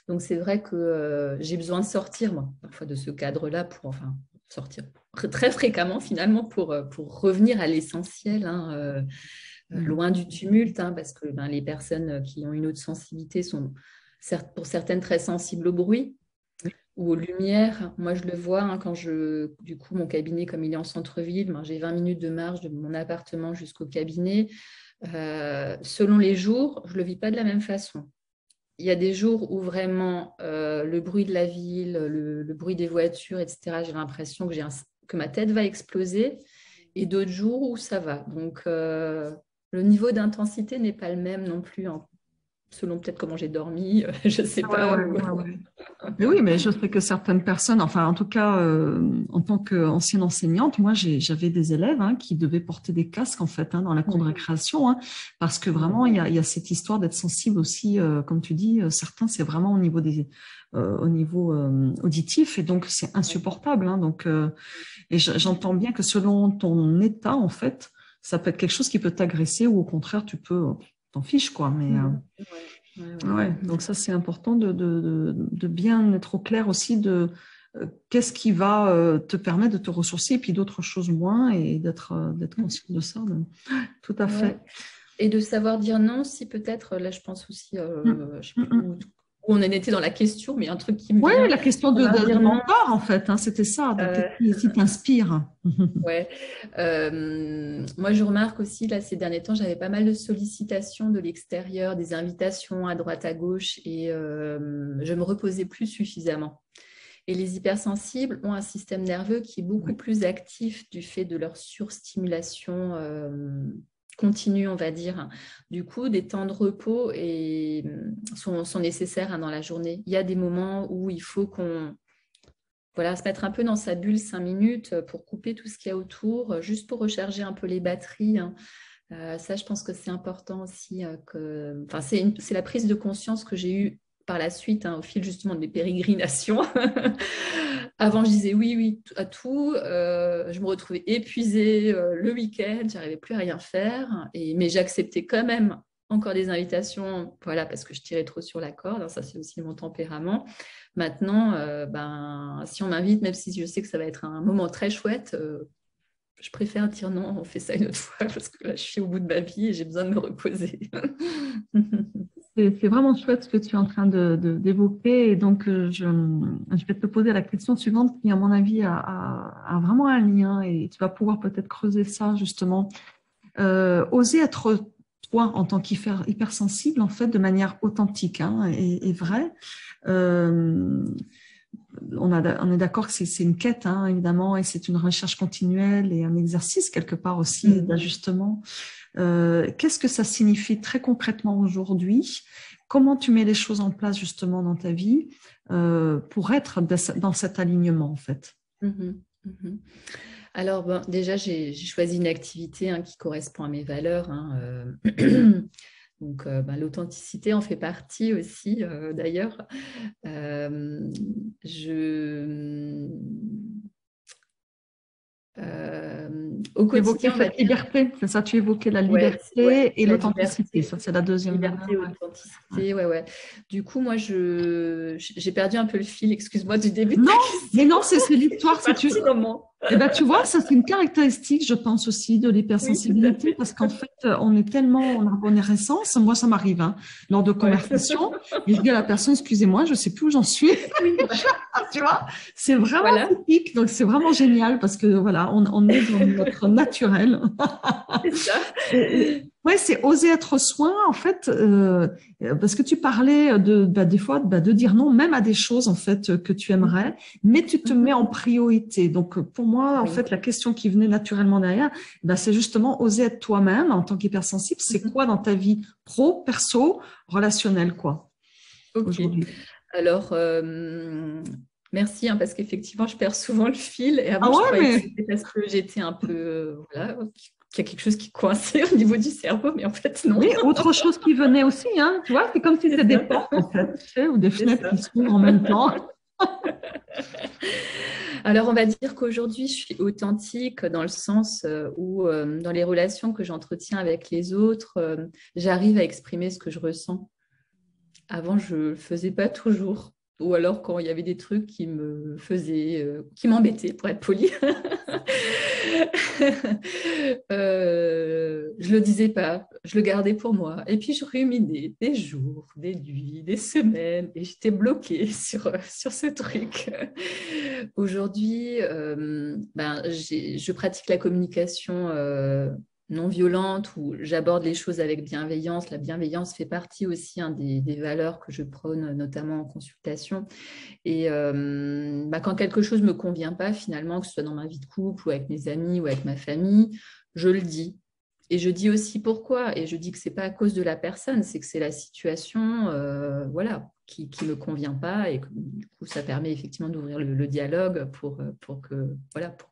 [SPEAKER 2] Donc, c'est vrai que j'ai besoin de sortir, moi, parfois de ce cadre-là enfin, sortir très fréquemment, finalement, pour revenir à l'essentiel. loin du tumulte, hein, parce que les personnes qui ont une haute sensibilité sont pour certaines très sensibles au bruit ou aux lumières. Moi, je le vois quand du coup, mon cabinet, comme il est en centre-ville, j'ai 20 minutes de marche de mon appartement jusqu'au cabinet. Selon les jours, je ne le vis pas de la même façon. Il y a des jours où vraiment le bruit de la ville, le bruit des voitures, etc., j'ai l'impression que ma tête va exploser, et d'autres jours où ça va. Donc, le niveau d'intensité n'est pas le même non plus, selon peut-être comment j'ai dormi, je ne sais pas.
[SPEAKER 1] Ouais. Mais oui, mais je sais que certaines personnes, enfin en tout cas en tant qu'ancienne enseignante, moi j'avais des élèves qui devaient porter des casques en fait dans la cour de récréation, parce que vraiment il y a cette histoire d'être sensible aussi, comme tu dis, certains c'est vraiment au niveau auditif, et donc c'est insupportable. Donc et j'entends bien que selon ton état en fait, ça peut être quelque chose qui peut t'agresser, ou au contraire tu peux t'en fiches quoi, mais ouais, donc ça c'est important de bien être au clair aussi de qu'est-ce qui va te permettre de te ressourcer, et puis d'autres choses moins, et d'être conscient de ça. Donc, tout à fait.
[SPEAKER 2] Et de savoir dire non, si peut-être, là je pense aussi, je sais plus où on en était dans la question, mais un truc qui me vient.
[SPEAKER 1] Oui, la question de mentor en fait, c'était ça, qu'est-ce qui t'inspire.
[SPEAKER 2] Ouais. Moi, je remarque aussi, là, ces derniers temps, j'avais pas mal de sollicitations de l'extérieur, des invitations à droite, à gauche, et je me reposais plus suffisamment. Et les hypersensibles ont un système nerveux qui est beaucoup plus actif du fait de leur surstimulation continue, on va dire. Du coup, des temps de repos sont nécessaires dans la journée. Il y a des moments où il faut se mettre un peu dans sa bulle 5 minutes pour couper tout ce qu'il y a autour, juste pour recharger un peu les batteries. Ça, je pense que c'est important aussi. C'est la prise de conscience que j'ai eue par la suite, au fil justement de mes pérégrinations. Avant, je disais oui à tout. Je me retrouvais épuisée le week-end, j'arrivais plus à rien faire. Mais j'acceptais quand même encore des invitations, parce que je tirais trop sur la corde. Ça, c'est aussi mon tempérament. Maintenant, si on m'invite, même si je sais que ça va être un moment très chouette, je préfère dire non, on fait ça une autre fois, parce que là, je suis au bout de ma vie et j'ai besoin de me reposer.
[SPEAKER 1] C'est vraiment chouette ce que tu es en train d'évoquer. Et donc, je vais te poser la question suivante qui, à mon avis, a vraiment un lien, et tu vas pouvoir peut-être creuser ça, justement. Oser être toi en tant qu'hypersensible, en fait, de manière authentique et vraie. On est d'accord que c'est une quête, évidemment, et c'est une recherche continuelle et un exercice quelque part aussi d'ajustement. Qu'est-ce que ça signifie très concrètement aujourd'hui? Comment tu mets les choses en place justement dans ta vie pour être dans cet alignement en fait?
[SPEAKER 2] Alors, déjà, j'ai choisi une activité qui correspond à mes valeurs. Donc, l'authenticité en fait partie aussi, d'ailleurs. Au quotidien,
[SPEAKER 1] tu évoquais cette liberté, c'est ça, tu évoquais la liberté et l'authenticité, ça c'est la deuxième
[SPEAKER 2] liberté, authenticité, ouais. Du coup, moi, j'ai perdu un peu le fil, excuse-moi, du début.
[SPEAKER 1] Non, mais non, c'est l'histoire, c'est tu...
[SPEAKER 2] moment.
[SPEAKER 1] Eh ben, tu vois, ça c'est une caractéristique, je pense aussi, de l'hypersensibilité, parce qu'en fait, on est tellement en reconnaissance. Moi, ça m'arrive lors de conversations, et je dis à la personne, excusez-moi, je ne sais plus où j'en suis. Tu vois, c'est vraiment typique, donc c'est vraiment génial, parce que voilà, on est dans notre naturel.
[SPEAKER 2] C'est ça.
[SPEAKER 1] Ouais, c'est oser être soi, en fait, parce que tu parlais des fois de dire non, même à des choses en fait que tu aimerais, mais tu te mets en priorité. Donc pour moi, en fait, la question qui venait naturellement derrière, c'est justement oser être toi-même en tant qu'hypersensible. C'est quoi dans ta vie pro, perso, relationnelle, quoi, aujourd'hui?
[SPEAKER 2] Alors, merci, parce qu'effectivement, je perds souvent le fil. Et avant, je croyais que c'était parce que j'étais un peu, qu'il y a quelque chose qui coinçait au niveau du cerveau, mais en fait, non.
[SPEAKER 1] Oui, autre chose qui venait aussi, tu vois, c'est comme si c'était des portes, en fait, ou des fenêtres qui s'ouvrent en même temps.
[SPEAKER 2] Alors, on va dire qu'aujourd'hui, je suis authentique dans le sens où, dans les relations que j'entretiens avec les autres, j'arrive à exprimer ce que je ressens. Avant, je ne le faisais pas toujours. Ou alors quand il y avait des trucs qui m'embêtaient, pour être poli. je le disais pas, je le gardais pour moi. Et puis, je ruminais des jours, des nuits, des semaines, et j'étais bloquée sur ce truc. Aujourd'hui, je pratique la communication non violente, où j'aborde les choses avec bienveillance. La bienveillance fait partie aussi des valeurs que je prône, notamment en consultation. Et quand quelque chose ne me convient pas, finalement, que ce soit dans ma vie de couple ou avec mes amis ou avec ma famille, je le dis. Et je dis aussi pourquoi. Et je dis que ce n'est pas à cause de la personne, c'est que c'est la situation qui ne me convient pas. Et que, du coup, ça permet effectivement d'ouvrir le dialogue pour que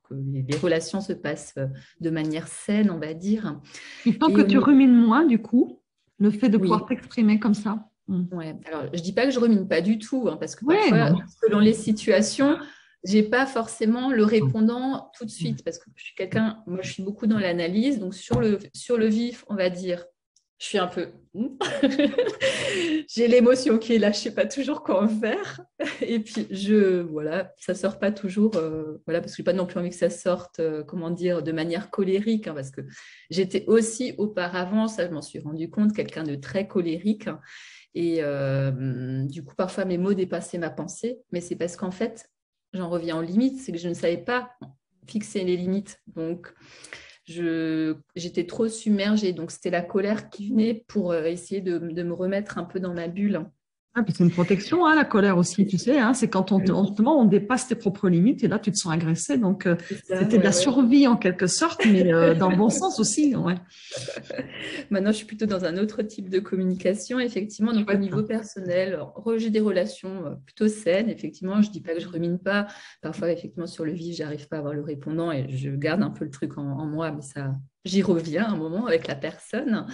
[SPEAKER 2] les relations se passent de manière saine, on va dire.
[SPEAKER 1] Il faut que tu rumines moins, du coup, le fait de pouvoir
[SPEAKER 2] Oui.
[SPEAKER 1] t'exprimer comme ça.
[SPEAKER 2] Ouais. Alors, je ne dis pas que je rumine pas du tout, hein, parce que
[SPEAKER 1] Ouais,
[SPEAKER 2] parfois,
[SPEAKER 1] non.
[SPEAKER 2] selon les situations, je n'ai pas forcément le répondant tout de suite, parce que je suis moi, je suis beaucoup dans l'analyse, donc sur le vif, on va dire, je suis un peu... J'ai l'émotion qui est là, je ne sais pas toujours quoi en faire. Et puis, ça ne sort pas toujours, parce que je n'ai pas non plus envie que ça sorte, de manière colérique, hein, parce que j'étais aussi auparavant, ça je m'en suis rendu compte, quelqu'un de très colérique. Et du coup, parfois, mes mots dépassaient ma pensée, mais c'est parce qu'en fait, j'en reviens aux limites, c'est que je ne savais pas fixer les limites. Donc, j'étais trop submergée. Donc, c'était la colère qui venait pour essayer de me remettre un peu dans ma bulle.
[SPEAKER 1] Ah, puis c'est une protection, hein, la colère aussi, tu sais, hein, c'est quand on dépasse tes propres limites et là, tu te sens agressé. Donc, c'était de la survie en quelque sorte, mais dans le bon sens aussi. Ouais.
[SPEAKER 2] Maintenant, je suis plutôt dans un autre type de communication, effectivement. Donc, au niveau personnel, j'ai des relations plutôt saines. Effectivement, je ne dis pas que je ne rumine pas. Parfois, effectivement, sur le vif, je n'arrive pas à avoir le répondant et je garde un peu le truc en moi, mais ça, j'y reviens un moment avec la personne.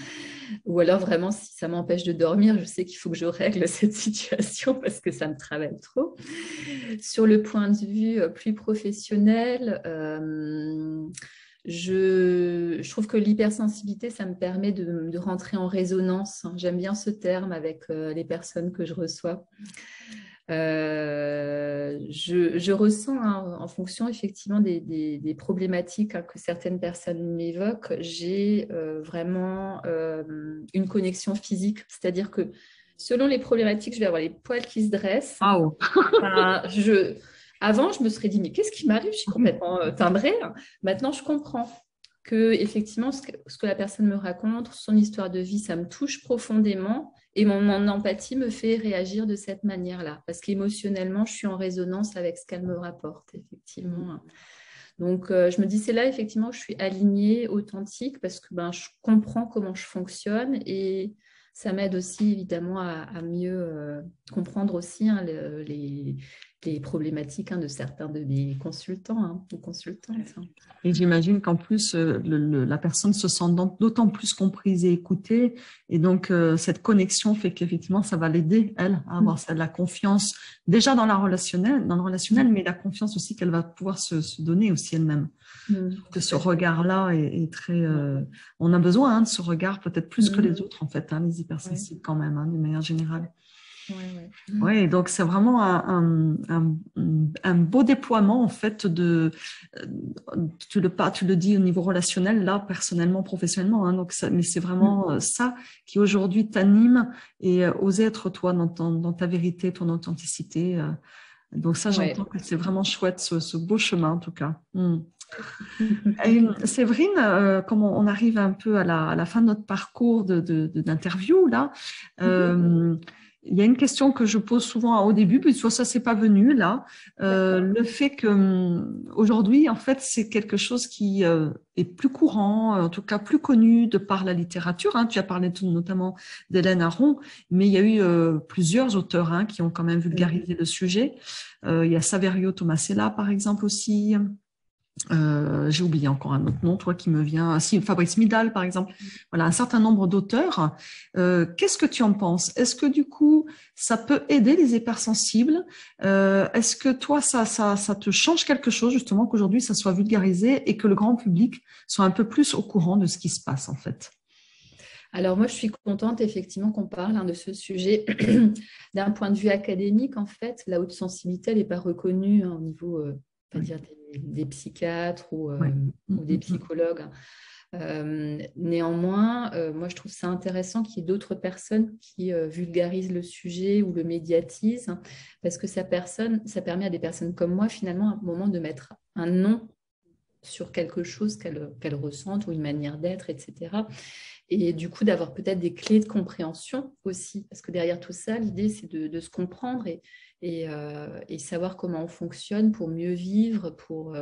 [SPEAKER 2] Ou alors, vraiment, si ça m'empêche de dormir, je sais qu'il faut que je règle cette situation parce que ça me travaille trop. Sur le point de vue plus professionnel, je trouve que l'hypersensibilité, ça me permet de rentrer en résonance. J'aime bien ce terme avec les personnes que je reçois. Je ressens, hein, en fonction effectivement des problématiques, hein, que certaines personnes m'évoquent, j'ai vraiment une connexion physique. C'est-à-dire que selon les problématiques, je vais avoir les poils qui se dressent.
[SPEAKER 1] Oh.
[SPEAKER 2] Avant, je me serais dit, mais qu'est-ce qui m'arrive? Je suis complètement timbrée. Maintenant, je comprends que effectivement, ce que la personne me raconte, son histoire de vie, ça me touche profondément et mon empathie me fait réagir de cette manière-là. Parce qu'émotionnellement, je suis en résonance avec ce qu'elle me rapporte, effectivement. Donc, je me dis, c'est là, effectivement, que je suis alignée, authentique, parce que je comprends comment je fonctionne et ça m'aide aussi, évidemment, à mieux comprendre aussi, hein, les problématiques, hein, de certains de mes consultants, hein, ou consultantes.
[SPEAKER 1] Et j'imagine qu'en plus, la personne se sent d'autant plus comprise et écoutée. Et donc, cette connexion fait qu'effectivement, ça va l'aider, elle, à avoir la confiance, déjà dans le relationnel, mais la confiance aussi qu'elle va pouvoir se donner aussi elle-même. Que ce regard-là est très... on a besoin, hein, de ce regard peut-être plus que les autres, en fait, hein, les hypersensibles quand même, hein, de manière générale. Oui, donc c'est vraiment un beau déploiement en fait tu le dis au niveau relationnel, là personnellement, professionnellement, hein, donc mais c'est vraiment ça qui aujourd'hui t'anime et oser être toi dans ta vérité, ton authenticité. Donc ça, j'entends que c'est vraiment chouette ce beau chemin en tout cas. Et, Séverine, comme on arrive un peu à la fin de notre parcours d'interview là. Il y a une question que je pose souvent au début, puis soit ça s'est pas venu là. Le fait que aujourd'hui, en fait, c'est quelque chose qui est plus courant, en tout cas plus connu de par la littérature. Hein. Tu as parlé notamment d'Hélène Aron, mais il y a eu plusieurs auteurs, hein, qui ont quand même vulgarisé le sujet. Il y a Saverio Tomasella, par exemple, aussi. J'ai oublié encore un autre nom, toi qui me vient. Si, Fabrice Midal, par exemple. Voilà, un certain nombre d'auteurs. Qu'est-ce que tu en penses? Est-ce que du coup, ça peut aider les hypersensibles? Est-ce que toi, ça te change quelque chose, justement, qu'aujourd'hui, ça soit vulgarisé et que le grand public soit un peu plus au courant de ce qui se passe, en fait?
[SPEAKER 2] Alors moi, je suis contente effectivement qu'on parle, hein, de ce sujet d'un point de vue académique. En fait, la haute sensibilité, elle n'est pas reconnue, hein, au niveau, on va dire, des psychiatres ou des psychologues. Néanmoins, moi, je trouve ça intéressant qu'il y ait d'autres personnes qui vulgarisent le sujet ou le médiatisent, parce que ça permet à des personnes comme moi, finalement, à un moment de mettre un nom sur quelque chose qu'elles ressentent ou une manière d'être, etc. Et du coup, d'avoir peut-être des clés de compréhension aussi, parce que derrière tout ça, l'idée, c'est de se comprendre et savoir comment on fonctionne pour mieux vivre, pour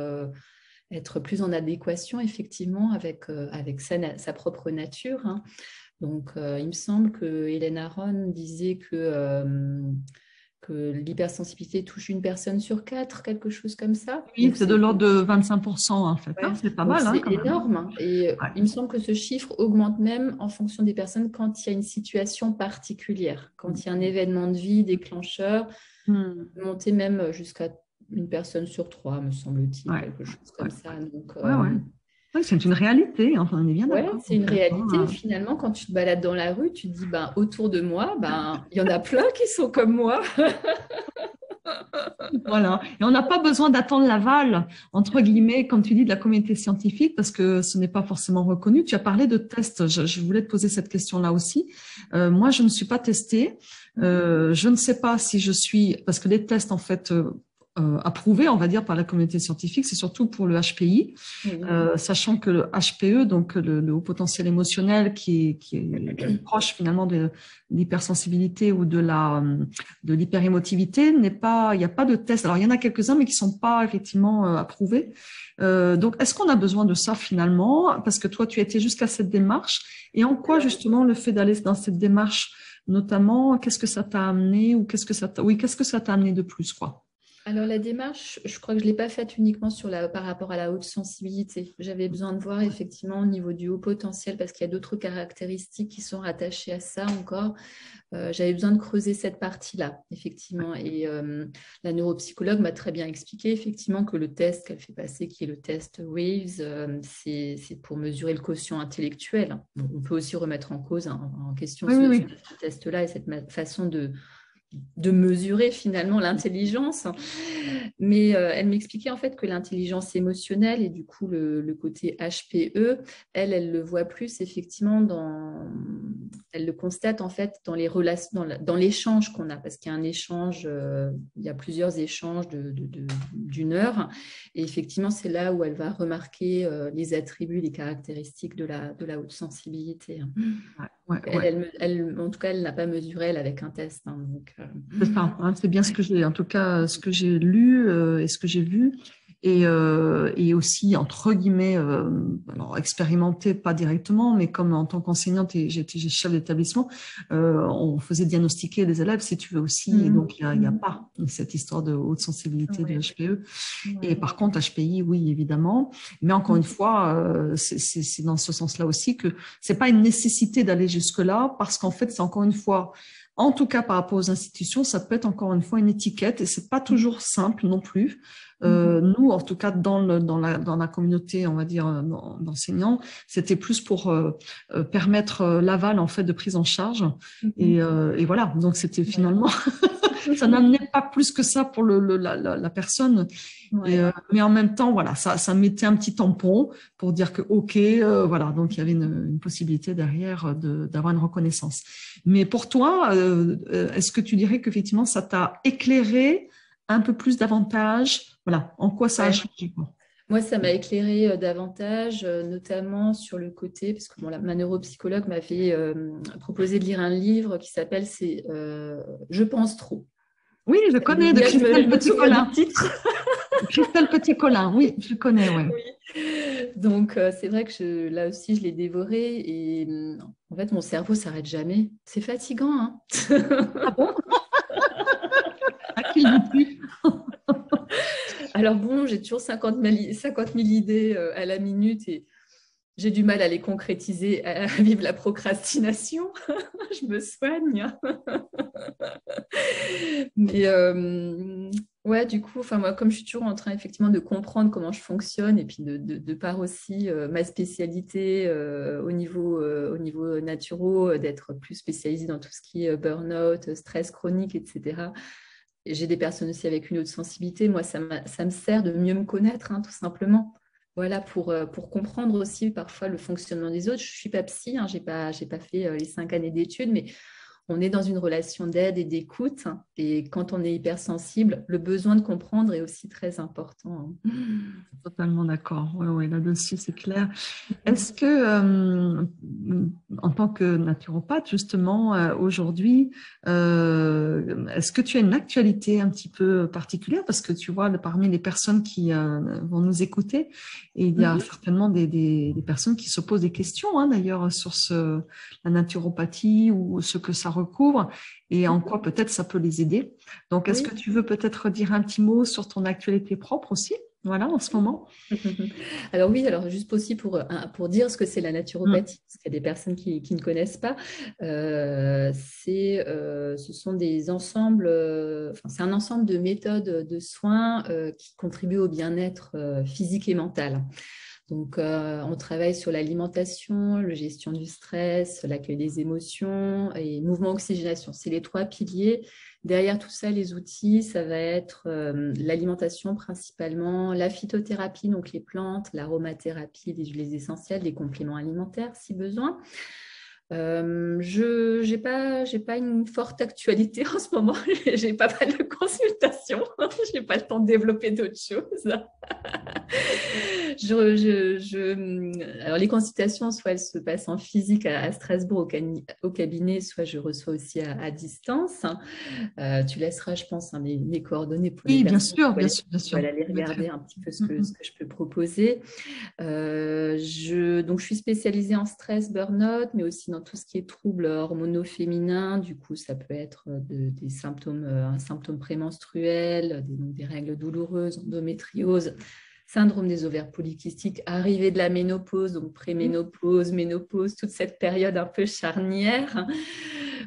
[SPEAKER 2] être plus en adéquation, effectivement, avec sa propre nature, hein. Donc, il me semble que Hélène Aron disait que l'hypersensibilité touche une personne sur quatre, quelque chose comme ça.
[SPEAKER 1] Oui,
[SPEAKER 2] Donc,
[SPEAKER 1] c'est de l'ordre de 25% en fait, hein.
[SPEAKER 2] ouais.
[SPEAKER 1] C'est pas
[SPEAKER 2] Donc
[SPEAKER 1] mal hein,
[SPEAKER 2] c'est
[SPEAKER 1] quand même.
[SPEAKER 2] énorme, hein. Et
[SPEAKER 1] Ouais.
[SPEAKER 2] il me semble que ce chiffre augmente même en fonction des personnes quand il y a une situation particulière, quand il y a un événement de vie déclencheur,
[SPEAKER 1] Hmm.
[SPEAKER 2] monter même jusqu'à une personne sur trois, me semble-t-il,
[SPEAKER 1] Ouais.
[SPEAKER 2] quelque chose
[SPEAKER 1] Ouais.
[SPEAKER 2] comme ça. Donc,
[SPEAKER 1] Ouais, ouais. Ouais, c'est une réalité, enfin, on est bien
[SPEAKER 2] ouais,
[SPEAKER 1] d'accord
[SPEAKER 2] c'est
[SPEAKER 1] en
[SPEAKER 2] une
[SPEAKER 1] fait,
[SPEAKER 2] réalité.
[SPEAKER 1] hein.
[SPEAKER 2] Finalement, quand tu te balades dans la rue, tu te dis, ben, autour de moi, ben, il y en a plein qui sont comme moi.
[SPEAKER 1] Voilà. Et on n'a pas besoin d'attendre l'aval, entre guillemets, comme tu dis, de la communauté scientifique, parce que ce n'est pas forcément reconnu. Tu as parlé de tests. Je voulais te poser cette question-là aussi. Moi, je ne suis pas testée. Je ne sais pas si je suis, parce que les tests, en fait, approuvés, on va dire, par la communauté scientifique, c'est surtout pour le HPI.
[SPEAKER 2] Oui.
[SPEAKER 1] Sachant que le HPE, donc le haut potentiel émotionnel, qui est proche finalement de l'hypersensibilité ou de l'hyperémotivité, n'est pas, il n'y a pas de test. Alors il y en a quelques-uns, mais qui sont pas effectivement approuvés. Donc est-ce qu'on a besoin de ça finalement? Parce que toi, tu as été jusqu'à cette démarche. Et en quoi justement le fait d'aller dans cette démarche, notamment, qu'est-ce que ça t'a amené ou qu'est-ce que ça t'a amené de plus, quoi?
[SPEAKER 2] Alors la démarche, je crois que je ne l'ai pas faite uniquement par rapport à la haute sensibilité. J'avais besoin de voir effectivement au niveau du haut potentiel parce qu'il y a d'autres caractéristiques qui sont rattachées à ça encore. J'avais besoin de creuser cette partie-là, effectivement. Et la neuropsychologue m'a très bien expliqué effectivement que le test qu'elle fait passer, qui est le test WAVES, c'est pour mesurer le quotient intellectuel. Bon, on peut aussi remettre en cause, hein, en question
[SPEAKER 1] Oui, oui, oui.
[SPEAKER 2] ce test-là et cette façon de mesurer finalement l'intelligence. Mais elle m'expliquait en fait que l'intelligence émotionnelle et du coup le côté HPE, elle le voit plus effectivement elle le constate en fait dans les relations, dans l'échange qu'on a, parce qu'il y a un échange, il y a plusieurs échanges d'une heure, et effectivement c'est là où elle va remarquer les attributs, les caractéristiques de la haute sensibilité.
[SPEAKER 1] Ouais, ouais, ouais.
[SPEAKER 2] En tout cas, elle n'a pas mesuré elle avec un test, hein, donc,
[SPEAKER 1] C'est ça, hein, c'est bien ce que j'ai, en tout cas, ce que j'ai lu et ce que j'ai vu, et aussi entre guillemets, alors expérimenté pas directement, mais comme en tant qu'enseignante et j'étais chef d'établissement, on faisait diagnostiquer les élèves, si tu veux aussi, et donc il y a pas cette histoire de haute sensibilité de
[SPEAKER 2] ouais,
[SPEAKER 1] HPE. Et
[SPEAKER 2] ouais.
[SPEAKER 1] par contre, HPI, oui, évidemment. Mais encore une fois, c'est dans ce sens-là aussi que c'est pas une nécessité d'aller jusque-là, parce qu'en fait, c'est encore une fois, en tout cas par rapport aux institutions, ça peut être encore une fois une étiquette, et c'est pas toujours simple non plus. Nous, en tout cas, dans la communauté, on va dire, d'enseignants, c'était plus pour permettre l'aval en fait de prise en charge. Et voilà, donc c'était
[SPEAKER 2] Ouais.
[SPEAKER 1] finalement, ça n'amenait pas plus que ça pour la personne.
[SPEAKER 2] Ouais.
[SPEAKER 1] Mais en même temps, voilà, ça mettait un petit tampon pour dire que OK, voilà, donc il y avait une possibilité derrière d'avoir une reconnaissance. Mais pour toi, est-ce que tu dirais qu'effectivement ça t'a éclairé un peu plus davantage? Voilà, en quoi ça a
[SPEAKER 2] Ouais.
[SPEAKER 1] changé, quoi?
[SPEAKER 2] Moi, ça m'a éclairé davantage, notamment sur le côté, parce que bon, ma neuropsychologue m'avait proposé de lire un livre qui s'appelle Je pense trop.
[SPEAKER 1] Oui, je connais de
[SPEAKER 2] Là, je
[SPEAKER 1] Christelle
[SPEAKER 2] me souviens du
[SPEAKER 1] Petit-Colin.
[SPEAKER 2] titre.
[SPEAKER 1] Christelle Petit-Colin, oui, je connais, ouais.
[SPEAKER 2] Oui. Donc, c'est vrai que là aussi, je l'ai dévoré et en fait, mon cerveau s'arrête jamais. C'est fatigant, hein.
[SPEAKER 1] Ah bon? À qui le dis-tu?
[SPEAKER 2] Alors bon, j'ai toujours 50 000 idées à la minute et j'ai du mal à les concrétiser, à vivre la procrastination. Je me soigne. Mais ouais, du coup, enfin moi, comme je suis toujours en train effectivement de comprendre comment je fonctionne et puis de par aussi ma spécialité au niveau naturo, d'être plus spécialisée dans tout ce qui est burn-out, stress chronique, etc. J'ai des personnes aussi avec une autre sensibilité. Moi, ça me sert de mieux me connaître, hein, tout simplement. Voilà, pour comprendre aussi parfois le fonctionnement des autres. Je ne suis pas psy, hein, j'ai pas fait les 5 années d'études, mais on est dans une relation d'aide et d'écoute. Et quand on est hypersensible, le besoin de comprendre est aussi très important.
[SPEAKER 1] Totalement d'accord. Oui, oui, là-dessus, c'est clair. Est-ce que, en tant que naturopathe, justement, aujourd'hui, est-ce que tu as une actualité un petit peu particulière? Parce que tu vois, parmi les personnes qui vont nous écouter, et il y a certainement des personnes qui se posent des questions, hein, d'ailleurs, sur la naturopathie ou ce que ça recouvre et en quoi peut-être ça peut les aider. Donc, est-ce
[SPEAKER 2] Oui.
[SPEAKER 1] que tu veux peut-être dire un petit mot sur ton actualité propre aussi? Voilà, en ce moment.
[SPEAKER 2] Alors oui, alors juste aussi pour dire ce que c'est la
[SPEAKER 1] Mm.
[SPEAKER 2] naturopathie, parce qu'il y a des personnes qui ne connaissent pas, ce sont des ensembles, enfin, c'est un ensemble de méthodes de soins qui contribuent au bien-être physique et mental. Donc, on travaille sur l'alimentation, la gestion du stress, l'accueil des émotions et mouvement oxygénation. C'est les 3 piliers. Derrière tout ça, les outils, ça va être l'alimentation principalement, la phytothérapie, donc les plantes, l'aromathérapie, les huiles essentielles, les compléments alimentaires si besoin. Je j'ai pas une forte actualité en ce moment. J'ai pas mal de consultations. J'ai pas le temps de développer d'autres choses. Alors, les consultations, soit elles se passent en physique à Strasbourg au cabinet, soit je reçois aussi à distance. Tu laisseras, je pense, hein, mes coordonnées pour les
[SPEAKER 1] Oui, bien
[SPEAKER 2] personnes qui
[SPEAKER 1] sûr, bien sûr, bien sûr.
[SPEAKER 2] veulent aller
[SPEAKER 1] Je mettrai.
[SPEAKER 2] regarder un petit peu
[SPEAKER 1] Mhm.
[SPEAKER 2] ce que je peux proposer. Donc, je suis spécialisée en stress, burn-out, mais aussi dans tout ce qui est troubles hormonaux féminins. Du coup, ça peut être des symptômes, un symptôme prémenstruel, donc des règles douloureuses, endométriose, syndrome des ovaires polykystiques, arrivée de la ménopause, donc préménopause, ménopause, toute cette période un peu charnière.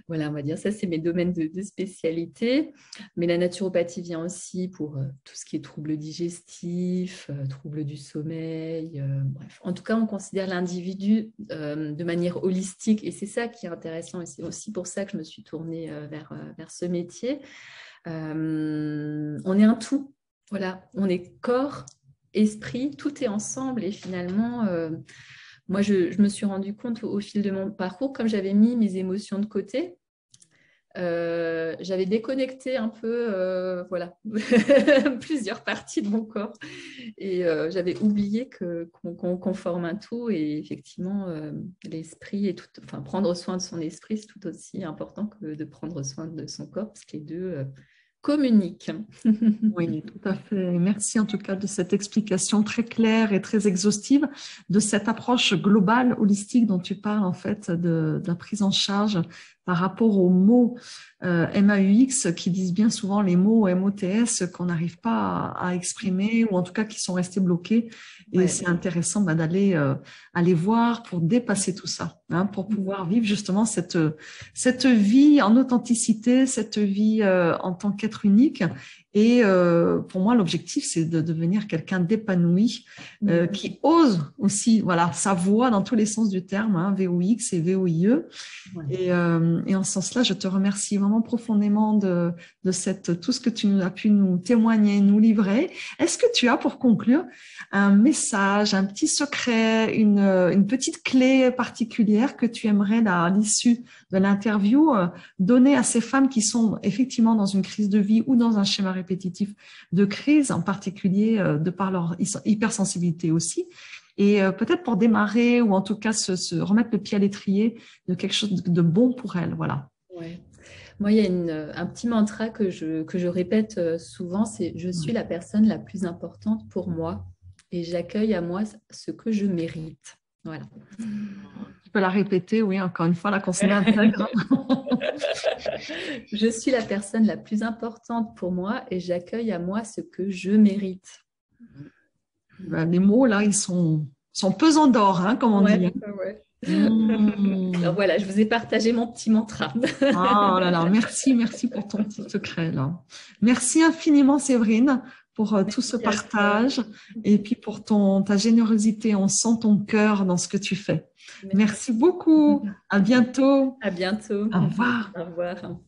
[SPEAKER 2] Voilà, on va dire ça, c'est mes domaines de spécialité. Mais la naturopathie vient aussi pour tout ce qui est troubles digestifs, troubles du sommeil. Bref, en tout cas, on considère l'individu de manière holistique et c'est ça qui est intéressant et c'est aussi pour ça que je me suis tournée vers ce métier. On est un tout. Voilà, on est corps, esprit, tout est ensemble et finalement, moi, je me suis rendu compte au fil de mon parcours, comme j'avais mis mes émotions de côté, j'avais déconnecté un peu voilà, plusieurs parties de mon corps et j'avais oublié qu'on forme un tout et effectivement, l'esprit est tout, enfin, prendre soin de son esprit, c'est tout aussi important que de prendre soin de son corps parce que les deux communiquent.
[SPEAKER 1] Oui, tout à fait. Merci en tout cas de cette explication très claire et très exhaustive de cette approche globale, holistique dont tu parles en fait de la prise en charge par rapport aux mots MAUX qui disent bien souvent les mots MOTS qu'on n'arrive pas à exprimer ou en tout cas qui sont restés bloqués. Et
[SPEAKER 2] Ouais.
[SPEAKER 1] c'est intéressant d'aller aller voir pour dépasser tout ça, hein, pour pouvoir vivre justement cette vie en authenticité, cette vie en tant qu'être unique. Et pour moi, l'objectif, c'est de devenir quelqu'un d'épanoui, qui ose aussi, voilà, sa voix dans tous les sens du terme, hein, VOX et VOIE.
[SPEAKER 2] Ouais.
[SPEAKER 1] Et en ce sens-là, je te remercie vraiment profondément tout ce que tu as pu nous témoigner, nous livrer. Est-ce que tu as, pour conclure, un message, un petit secret, une petite clé particulière que tu aimerais, à l'issue de l'interview, donner à ces femmes qui sont effectivement dans une crise de vie ou dans un schéma répétitif de crise, en particulier de par leur hypersensibilité aussi? Et peut-être pour démarrer ou en tout cas se remettre le pied à l'étrier de quelque chose de bon pour elles. Voilà.
[SPEAKER 2] Ouais. Moi, il y a un petit mantra que je répète souvent, c'est je suis la personne la plus importante pour moi et j'accueille à moi ce que je mérite. Voilà.
[SPEAKER 1] Tu peux la répéter, oui, encore une fois, la qu'on se met intègre.
[SPEAKER 2] Je suis la personne la plus importante pour moi et j'accueille à moi ce que je mérite.
[SPEAKER 1] Ben, les mots, là, ils sont pesants d'or, hein, comme on dit.
[SPEAKER 2] Ouais,
[SPEAKER 1] Hein.
[SPEAKER 2] ouais. Alors
[SPEAKER 1] Mmh.
[SPEAKER 2] voilà, je vous ai partagé mon petit mantra.
[SPEAKER 1] Ah, oh là là, merci, merci pour ton petit secret, là. Merci infiniment, Séverine, pour tout ce
[SPEAKER 2] Merci à toi.
[SPEAKER 1] partage et puis pour ta générosité. On sent ton cœur dans ce que tu fais.
[SPEAKER 2] Merci.
[SPEAKER 1] Merci beaucoup. À bientôt.
[SPEAKER 2] À bientôt.
[SPEAKER 1] Au revoir.
[SPEAKER 2] Au revoir.